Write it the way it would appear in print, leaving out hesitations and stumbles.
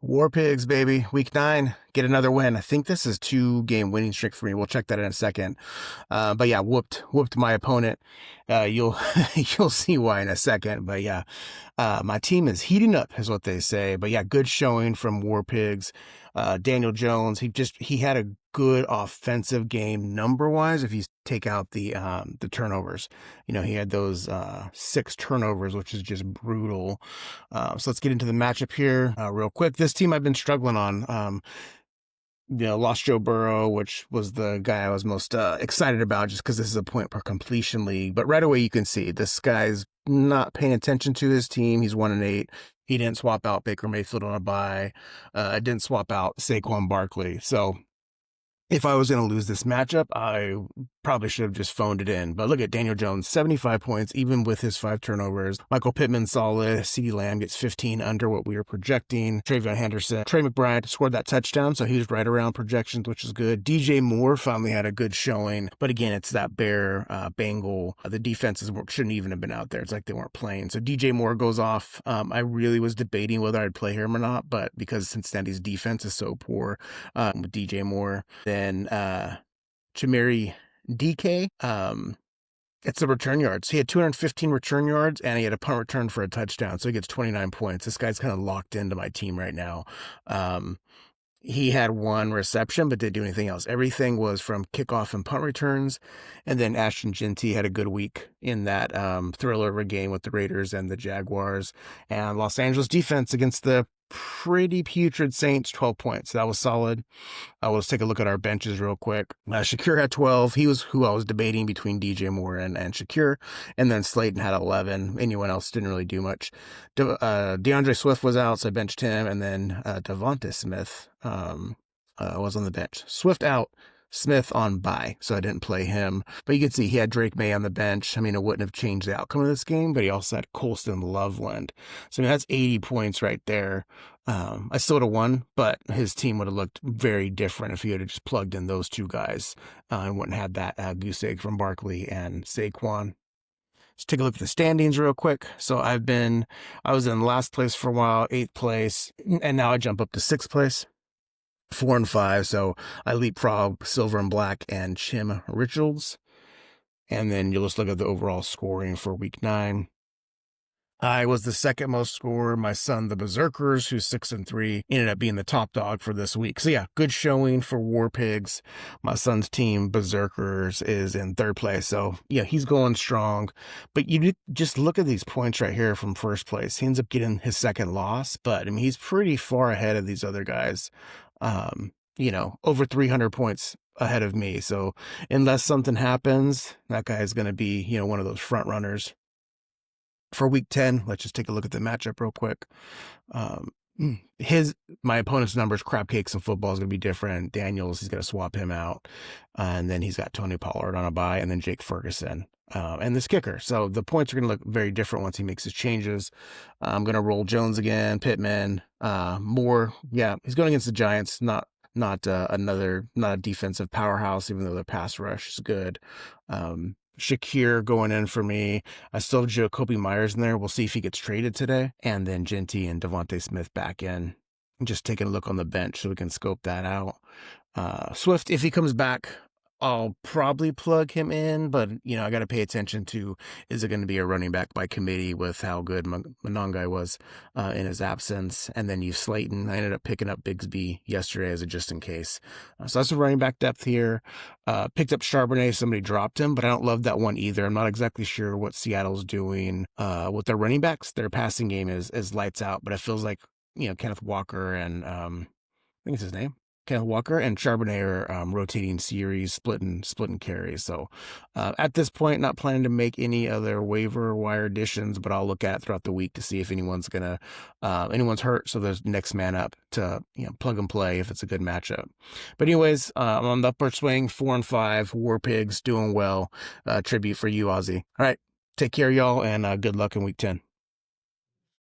War Pigs, baby. Week 9, get another win. I think this is 2-game winning streak for me. We'll check that in a second. But yeah, whooped my opponent. You'll you'll see why in a second. But yeah, my team is heating up, is what they say. But yeah, good showing from War Pigs. Daniel Jones, he had a good offensive game number wise. If you take out the turnovers, he had those 6 turnovers, which is just brutal. So let's get into the matchup here real quick. This team I've been struggling on. Lost Joe Burrow, which was the guy I was most excited about just because this is a point per completion league. But right away you can see this guy's not paying attention to his team. He's 1-8. He didn't swap out Baker Mayfield on a bye. Didn't swap out Saquon Barkley. So if I was going to lose this matchup, I probably should have just phoned it in. But look at Daniel Jones, 75 points, even with his 5 turnovers. Michael Pittman, solid. CeeDee Lamb gets 15 under what we were projecting. TreVeyon Henderson. Trey McBride scored that touchdown, so he was right around projections, which is good. DJ Moore finally had a good showing. But again, it's that Bear, Bengal. The defenses shouldn't even have been out there. It's like they weren't playing. So DJ Moore goes off. I really was debating whether I'd play him or not, but because Cincinnati's defense is so poor with DJ Moore, then Chimere DK, it's the return yards. He had 215 return yards and he had a punt return for a touchdown. So he gets 29 points. This guy's kind of locked into my team right now. He had 1 reception, but didn't do anything else. Everything was from kickoff and punt returns. And then Ashton Jeanty had a good week in that thriller of a game with the Raiders and the Jaguars. And Los Angeles defense against the pretty putrid Saints, 12 points. That was solid. Let's take a look at our benches real quick. Shakir had 12. He was who I was debating between DJ Moore and Shakir. And then Slayton had 11. Anyone else didn't really do much. DeAndre Swift was out, so I benched him. And then Devonta Smith was on the bench. Swift out, Smith on bye, so I didn't play him. But you can see he had Drake May on the bench. I mean, it wouldn't have changed the outcome of this game, but he also had Colston Loveland. So, I mean, that's 80 points right there. I still would have won, but his team would have looked very different if he had just plugged in those 2 guys and wouldn't have had that goose egg from Barkley and Saquon. Let's take a look at the standings real quick. So I was in last place for a while, 8th place, and now I jump up to 6th place. 4 and 5, so I leapfrog Silver and Black and Chim Richards. And then you'll just look at the overall scoring for week 9. I was the second most scorer. My son, the Berserkers, who's 6 and 3, ended up being the top dog for this week. So yeah, good showing for War Pigs. My son's team, Berserkers, is in 3rd place. So yeah, he's going strong. But you just look at these points right here from 1st place. He ends up getting his 2nd loss, but I mean, he's pretty far ahead of these other guys. Over 300 points ahead of me. So unless something happens, that guy is going to be, one of those front runners. For week 10, let's just take a look at the matchup real quick. My opponent's numbers, crab cakes and football, is going to be different. Daniels, he's going to swap him out. And then he's got Tony Pollard on a bye, and then Jake Ferguson. And this kicker. So the points are going to look very different once he makes his changes. I'm going to roll Jones again, Pittman, Moore. Yeah, he's going against the Giants, not a defensive powerhouse, even though their pass rush is good. Shakir going in for me. I still have Jacoby Myers in there. We'll see if he gets traded today. And then Jeanty and Devonta Smith back in. Just taking a look on the bench so we can scope that out. Swift, if he comes back, I'll probably plug him in, but, I got to pay attention to, is it going to be a running back by committee with how good Monangai was in his absence? And then you Slayton. I ended up picking up Bigsby yesterday as a just in case. So that's the running back depth here. Picked up Charbonnet. Somebody dropped him, but I don't love that one either. I'm not exactly sure what Seattle's doing with their running backs. Their passing game is lights out, but it feels like, Kenneth Walker and I think it's his name. Kenneth Walker and Charbonnet are rotating series, splitting carries. So at this point, not planning to make any other waiver wire additions, but I'll look at throughout the week to see if anyone's hurt. So there's next man up to plug and play if it's a good matchup. But anyways, I'm on the upward swing, 4 and 5. War Pigs doing well. Tribute for you, Ozzy. All right, take care, y'all, and good luck in week 10.